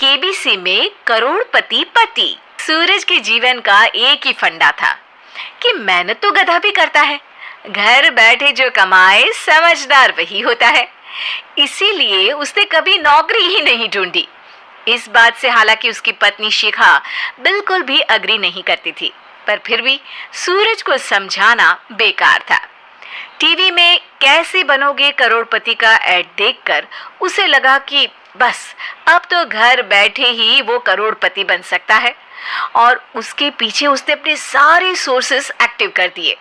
KBC में करोड़पति पति। सूरज के जीवन का एक ही फंडा था कि मेहनत तो गधा भी करता है, घर बैठे जो कमाए समझदार वही होता है। इसीलिए उसने कभी नौकरी ही नहीं ढूंढी। इस बात से हालांकि उसकी पत्नी शिखा बिल्कुल भी अग्री नहीं करती थी, पर फिर भी सूरज को समझाना बेकार था। टीवी में कैसे बनोगे करोड़पति का ऐड देखकर उसे लगा कि बस अब तो घर बैठे ही वो करोड़पति बन सकता है, और उसके पीछे उसने अपने सारे सोर्सेस एक्टिव कर दिए।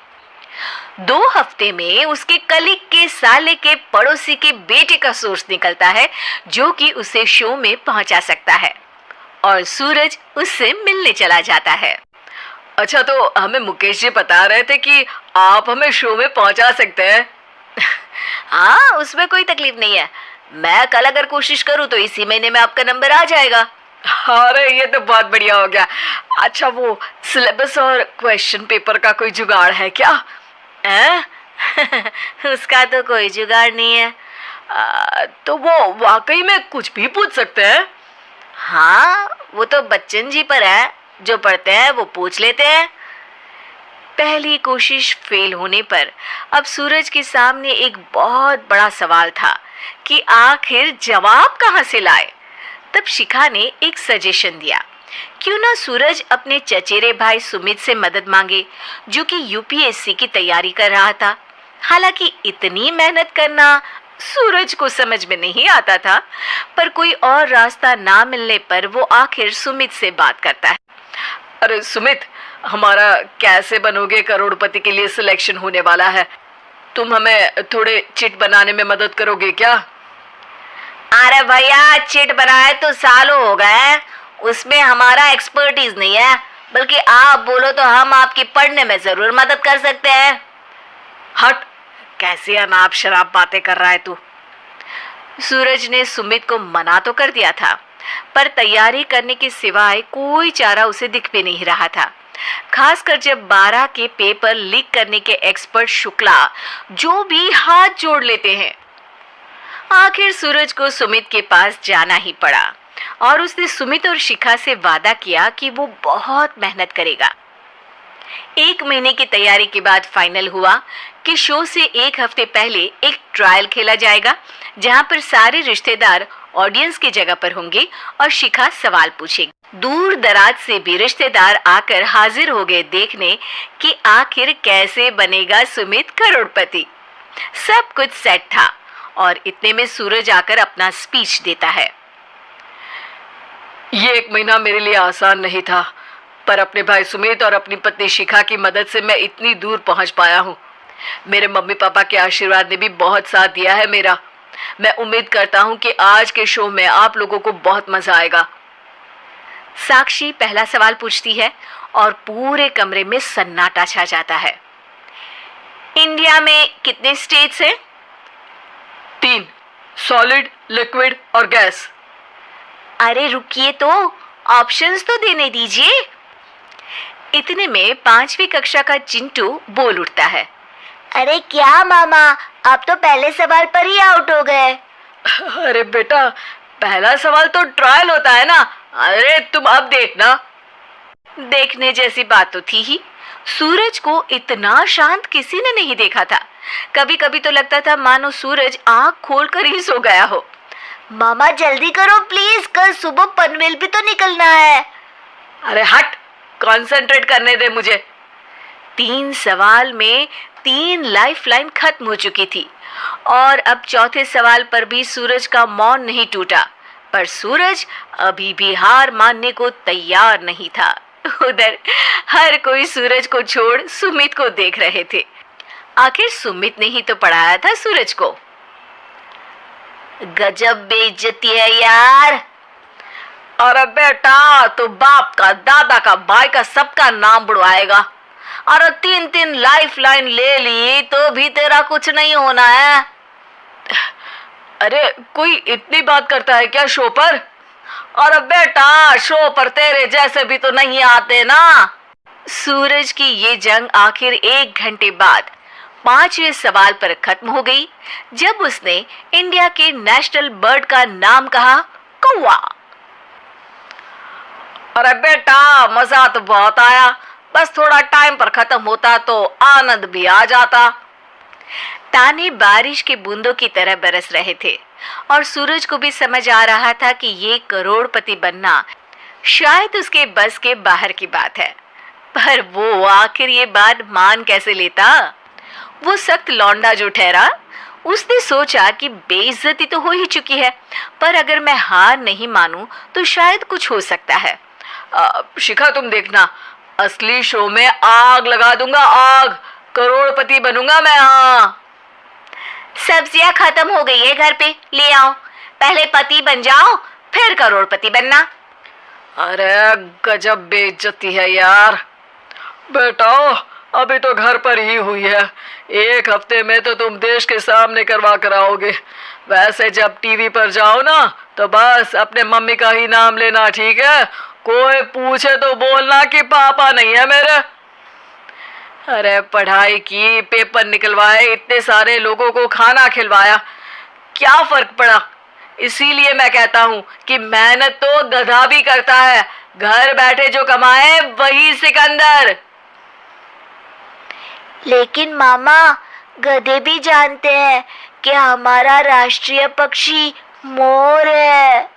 2 हफ्ते में उसके कलीग के साले के पड़ोसी के बेटे का सोर्स निकलता है जो कि उसे शो में पहुंचा सकता है, और सूरज उससे मिलने चला जाता है। अच्छा, तो हमें मुकेश जी बता रहे थे कि आप हमें शो में पहुंचा सकते हैं। हाँ, उसमें कोई तकलीफ नहीं है। मैं कल अगर कोशिश करूँ तो इसी महीने में आपका नंबर आ जाएगा। अरे ये तो बहुत बढ़िया हो गया। अच्छा, वो सिलेबस और क्वेश्चन पेपर का कोई जुगाड़ है क्या? उसका तो कोई जुगाड़ नहीं है। तो वो वाकई में कुछ भी पूछ सकते हैं? हाँ, वो तो बच्चन जी पर है, जो पढ़ते हैं वो पूछ लेते हैं। पहली कोशिश फेल होने पर अब सूरज के सामने एक बहुत बड़ा सवाल था कि आखिर जवाब कहाँ से लाए। तब शिखा ने एक सजेशन दिया, क्यों ना सूरज अपने चचेरे भाई सुमित से मदद मांगे, जो कि यूपीएससी की तैयारी कर रहा था। हालांकि इतनी मेहनत करना सूरज को समझ में नहीं आता था, पर कोई और रास्ता ना मिलने पर वो आखिर सुमित से बात करता है। अरे सुमित, हमारा कैसे बनोगे करोड़पति के लिए सिलेक्शन होने वाला है। तुम हमें थोड़े चिट बनाने में मदद करोगे क्या? अरे भैया, चिट बनाए तो सालों हो गए, उसमें हमारा एक्सपर्टीज नहीं है, बल्कि आप बोलो तो हम आपकी पढ़ने में जरूर मदद कर सकते हैं। हट, कैसी अनाप शराब बातें कर रहा है तू। सूरज ने सुमित को मना तो कर दिया था, पर तैयारी करने के सिवाय कोई चारा उसे दिख भी नहीं रहा था। खासकर जब 12 के पेपर लीक करने के एक्सपर्ट शुक्ला जो भी हाथ जोड़ लेते हैं। आखिर सूरज को सुमित के पास जाना ही पड़ा, और उसने सुमित और शिखा से वादा किया कि वो बहुत मेहनत करेगा। 1 महीने की तैयारी के बाद फाइनल हुआ कि शो से 1 हफ्ते पहले एक ट्रायल खेला जाएगा, जहां पर सारे रिश्तेदार ऑडियंस की जगह पर होंगे और शिखा सवाल पूछेगी। दूर दराज से भी रिश्तेदार आकर हाजिर हो गए देखने कि आखिर कैसे बनेगा सुमित करोड़पति। सब कुछ सेट था, और इतने में सूरज आकर अपना स्पीच देता है। ये 1 महीना मेरे लिए आसान नहीं था, पर अपने भाई सुमित और अपनी पत्नी शिखा की मदद से मैं इतनी दूर पहुंच पाया हूँ। मेरे मम्मी पापा के आशीर्वाद ने भी बहुत साथ दिया है मेरा। मैं उम्मीद करता हूँ कि आज के शो में आप लोगों को बहुत मजा आएगा। साक्षी पहला सवाल पूछती है और पूरे कमरे में सन्नाटा छा जाता है। इंडिया में कितने स्टेट्स हैं? 3, सॉलिड, लिक्विड और गैस। अरे रुकिए, तो ऑप्शंस तो देने दीजिए। इतने में 5वीं कक्षा का चिंटू बोल उठता है। अरे क्या मामा, आप तो पहले सवाल पर ही आउट हो गए। अरे बेटा, पहला सवाल तो ट्रायल होता है ना। अरे तुम अब देखना। देखने जैसी बात तो थी ही। सूरज को इतना शांत किसी ने नहीं देखा था। कभी कभी तो लगता था मानो सूरज आंख खोलकर ही सो गया हो। मामा जल्दी करो प्लीज, कल सुबह पनवेल भी तो निकलना है। अरे हट, कंसंट्रेट करने दे मुझे। 3 सवाल में 3 लाइफलाइन खत्म हो चुकी थी, और अब चौथे सवाल पर भी सूरज का मौन नहीं टूटा। पर सूरज अभी भी हार मानने को तैयार नहीं था। उधर हर कोई सूरज को छोड़ सुमित को देख रहे थे। आखिर सुमित ने ही तो पढ़ाया था सूरज को। गजब बेइज्जती है यार। अरे बेटा, तो बाप का, दादा का, भाई का, सबका नाम बुड़वाएगा। अरे 3 लाइफलाइन ले ली तो भी तेरा कुछ नहीं होना है। अरे कोई इतनी बात करता है क्या शो पर? अरे बेटा, शो पर तेरे जैसे भी तो नहीं आते ना। सूरज की ये जंग आखिर 1 घंटे बाद 5वें सवाल पर खत्म हो गई, जब उसने इंडिया के नेशनल बर्ड का नाम कहा, कौवा। अरे बेटा, मजा तो बहुत आया, बस थोड़ा टाइम पर खत्म होता तो आनंद भी आ जाता। ताने बारिश के बूंदों की तरह बरस रहे थे और सूरज को भी समझ आ रहा था कि ये करोड़पति बनना शायद उसके बस के बाहर की बात है। पर वो आखिर ये बात मान कैसे लेता? वो सख्त लौंडा जो ठहरा, उसने सोचा कि बेइज्जती तो हो ही चुकी है, पर अगर मैं हार नहीं मानूं तो शायद कुछ हो सकता है। शिखा, तुम देखना, असली शो में आग लगा दूंगा, आग, करोड़पति बनूंगा मैं। हाँ, सब्जियां खत्म हो गई है घर पे, ले आओ। पहले पति बन जाओ, फिर करोड़पति बनना। अरे गजब बेइज्जती है यार। बेटा, अभी तो घर पर ही हुई है, 1 हफ्ते में तो तुम देश के सामने करवा कर आओगे। वैसे जब टीवी पर जाओ ना तो बस अपने मम्मी का ही नाम लेना, ठीक है? कोई पूछे तो बोलना कि पापा नहीं है मेरे। अरे पढ़ाई की, पेपर निकलवाए, इतने सारे लोगों को खाना खिलवाया, क्या फर्क पड़ा? इसीलिए मैं कहता हूँ कि मेहनत तो गधा भी करता है, घर बैठे जो कमाए वही सिकंदर। लेकिन मामा, गधे भी जानते हैं कि हमारा राष्ट्रीय पक्षी मोर है।